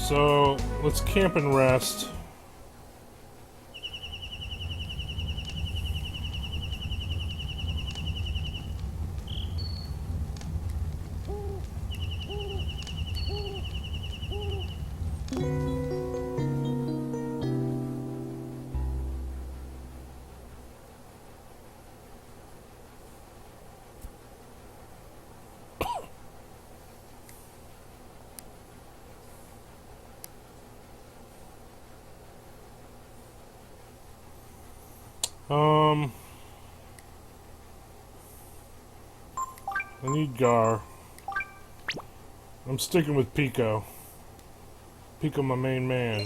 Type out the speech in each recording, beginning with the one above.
So, let's camp and rest. I need Gar. I'm sticking with Pico. Pico, my main man.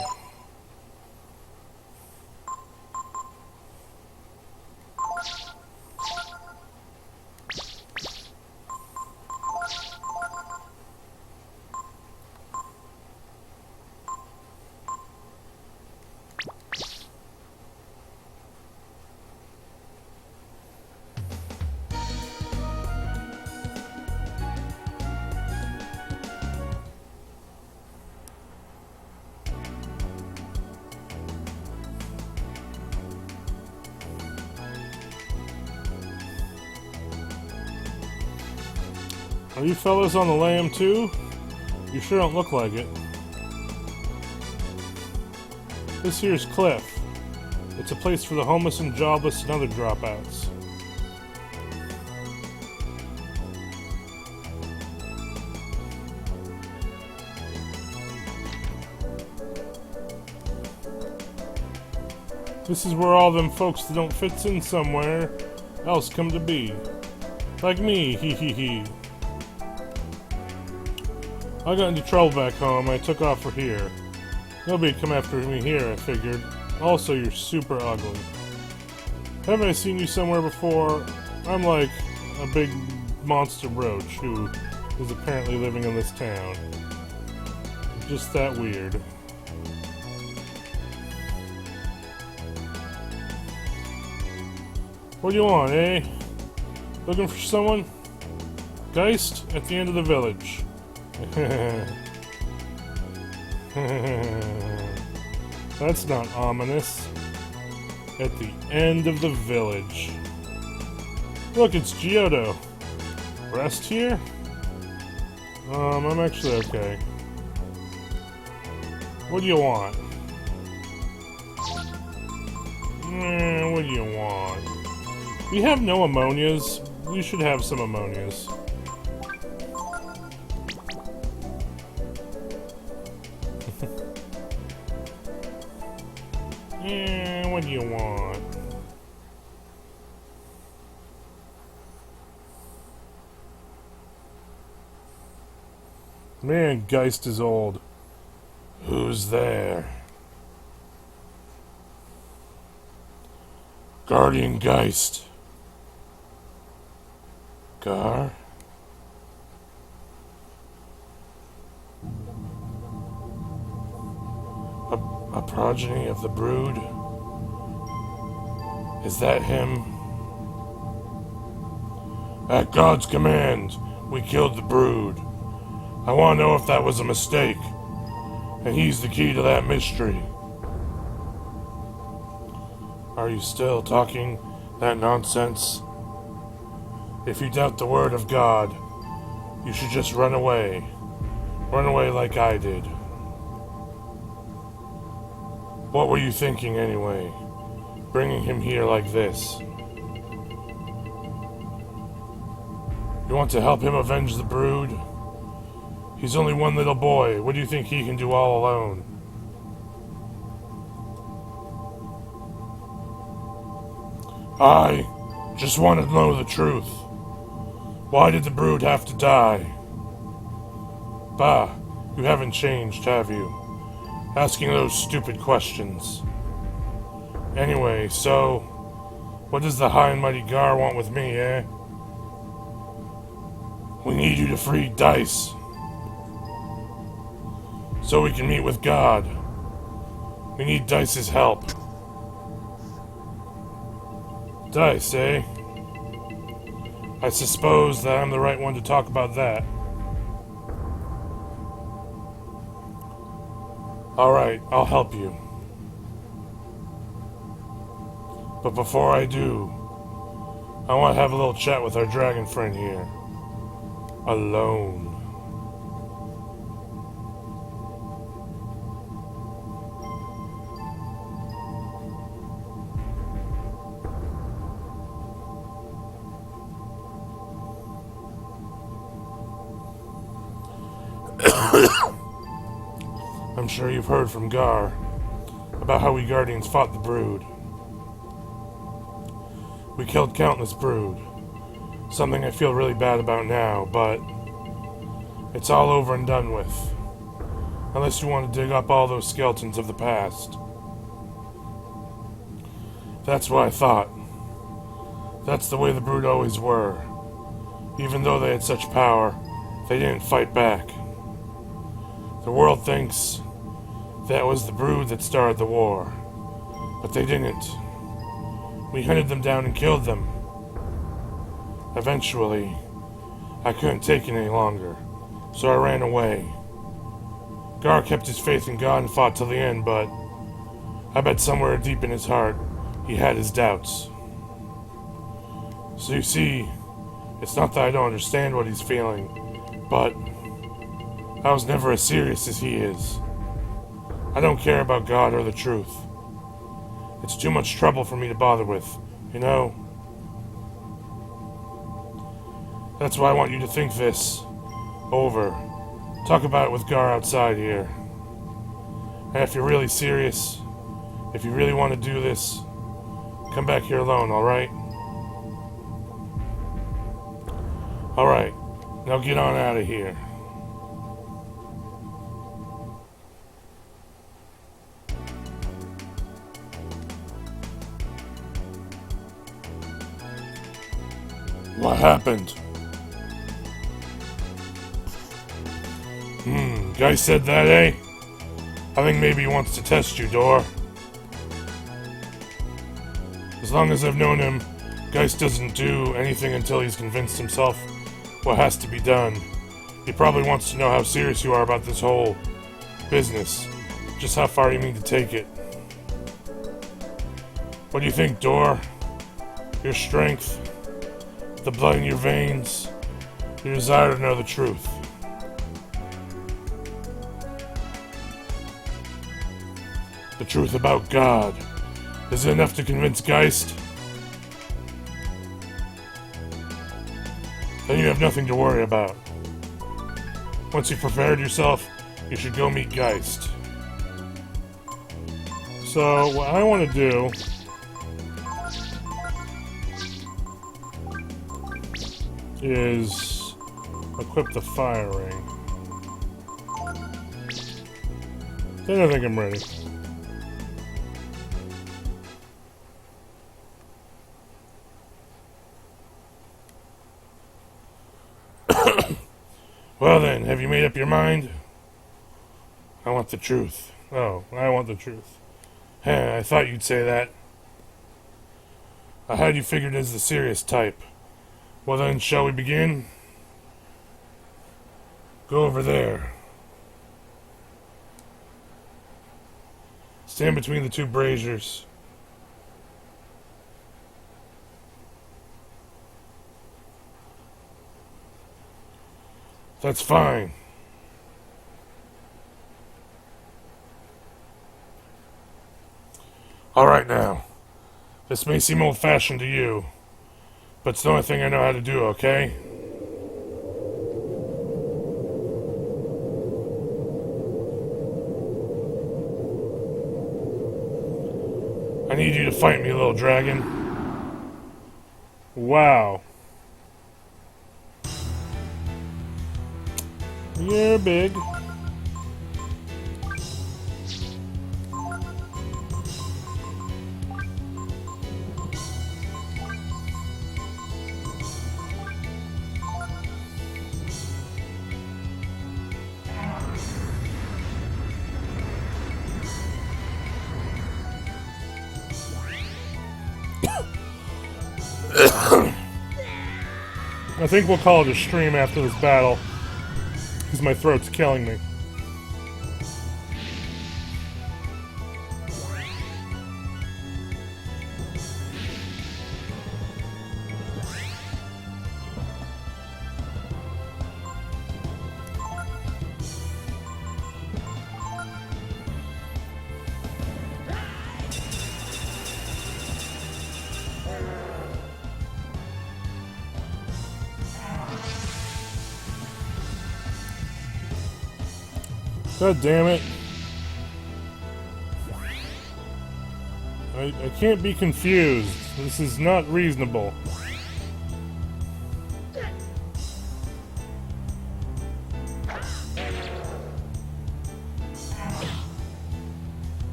Are you fellas on the lam too? You sure don't look like it. This here's Cliff. It's a place for the homeless and jobless and other dropouts. This is where all them folks that don't fit in somewhere else come to be. Like me, hee hee hee. I got into trouble back home, I took off for here. Nobody'd come after me here, I figured. Also, you're super ugly. Haven't I seen you somewhere before? I'm like a big monster roach who is apparently living in this town. Just that weird. What do you want, eh? Looking for someone? Geist at the end of the village. That's not ominous. At the end of the village. Look, it's Giotto. Rest here? I'm actually okay. What do you want? What do you want? We have no ammonias. We should have some ammonias. What do you want? Man, Geist is old. Who's there? Guardian Geist. Gar? A progeny of the brood? Is that him? At God's command, we killed the brood. I want to know if that was a mistake. And he's the key to that mystery. Are you still talking that nonsense? If you doubt the word of God, you should just run away. Run away like I did. What were you thinking anyway? Bringing him here like this? You want to help him avenge the brood? He's only one little boy. What do you think he can do all alone? I just want to know the truth. Why did the brood have to die? Bah, you haven't changed, have you? Asking those stupid questions. Anyway, so, what does the high and mighty Gar want with me, eh? We need you to free Dice. So we can meet with God. We need Dice's help. Dice, eh? I suppose that I'm the right one to talk about that. Alright, I'll help you. But before I do, I want to have a little chat with our dragon friend here. Alone. I'm sure you've heard from Gar about how we Guardians fought the Brood. We killed countless Brood. Something I feel really bad about now, but it's all over and done with. Unless you want to dig up all those skeletons of the past. That's what I thought. That's the way the Brood always were. Even though they had such power, they didn't fight back. The world thinks that was the Brood that started the war, but they didn't. We hunted them down and killed them. Eventually, I couldn't take it any longer, so I ran away. Gar kept his faith in God and fought till the end, but I bet somewhere deep in his heart, he had his doubts. So you see, it's not that I don't understand what he's feeling, but I was never as serious as he is. I don't care about God or the truth. It's too much trouble for me to bother with, you know? That's why I want you to think this over. Talk about it with Gar outside here. And if you're really serious, if you really want to do this, come back here alone, alright? Alright, now get on out of here. What happened? Guy said that, eh? I think maybe he wants to test you, Dor. As long as I've known him, Geist doesn't do anything until he's convinced himself what has to be done. He probably wants to know how serious you are about this whole business. Just how far you mean to take it. What do you think, Dor? Your strength, the blood in your veins, your desire to know the truth. The truth about God. Is it enough to convince Geist? Then you have nothing to worry about. Once you've prepared yourself, you should go meet Geist. So, what I want to do is equip the fire ring. Then I think I'm ready. Well then, have you made up your mind? I want the truth. Oh, I want the truth. I thought you'd say that. I had you figured as the serious type. Well then, shall we begin? Go over there. Stand between the two braziers. That's fine. Alright now. This may seem old-fashioned to you, but it's the only thing I know how to do, okay? I need you to fight me, little dragon. Wow. You're big. I think we'll call it a stream after this battle, because my throat's killing me. God damn it. I can't be confused. This is not reasonable.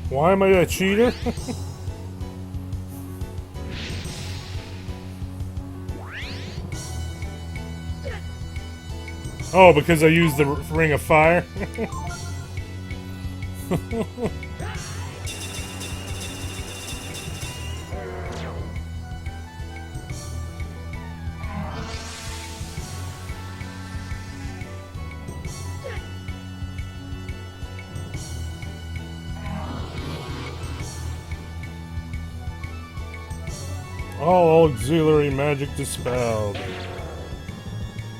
Why am I a cheater? Oh, because I used the Ring of Fire? All auxiliary magic dispelled.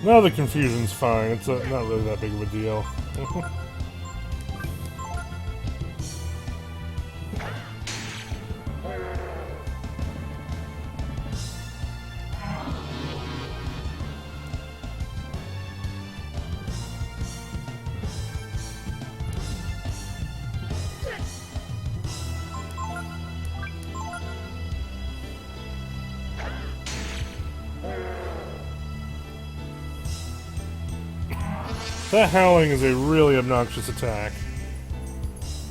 Now the confusion's fine. It's not really that big of a deal. That howling is a really obnoxious attack.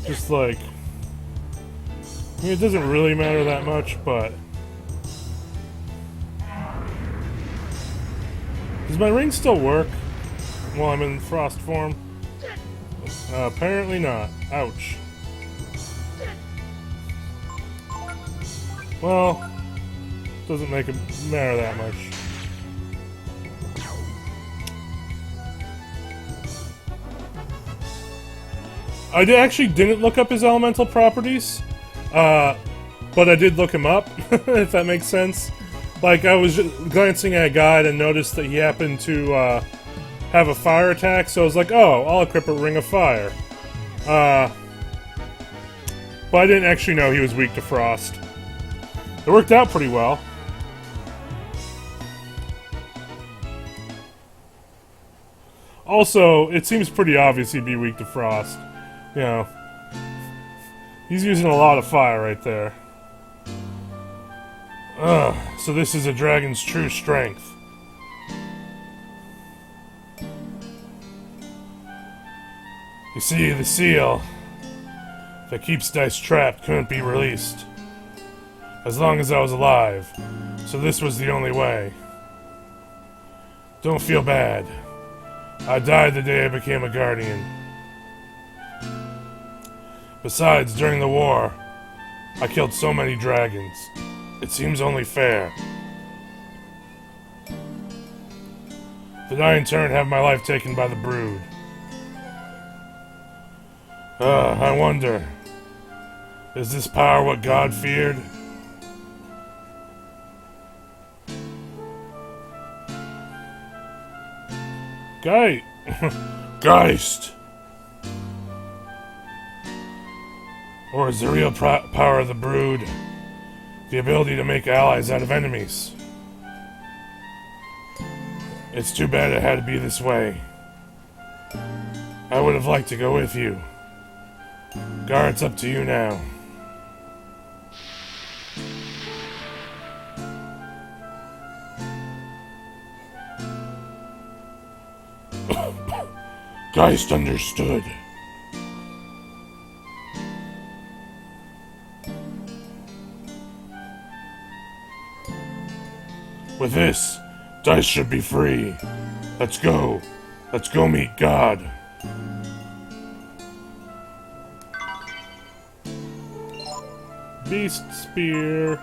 Just like... I mean, it doesn't really matter that much, but... Does my ring still work while I'm in frost form? Apparently not. Ouch. Well, doesn't make it matter that much. I actually didn't look up his elemental properties, but I did look him up, if that makes sense. Like, I was just glancing at a guide and noticed that he happened to have a fire attack, so I was like, oh, I'll equip a Ring of Fire. But I didn't actually know he was weak to frost. It worked out pretty well. Also, it seems pretty obvious he'd be weak to frost. You know, he's using a lot of fire right there. Ugh, so this is a dragon's true strength. You see, the seal that keeps Dice trapped couldn't be released as long as I was alive, so this was the only way. Don't feel bad. I died the day I became a guardian. Besides, during the war, I killed so many dragons. It seems only fair that I in turn have my life taken by the brood. I wonder, is this power what God feared? Geist! Or is the real power of the brood the ability to make allies out of enemies? It's too bad it had to be this way. I would have liked to go with you. Gar, it's up to you now. Geist understood. With this, Dice should be free. Let's go. Let's go meet God. Beast Spear.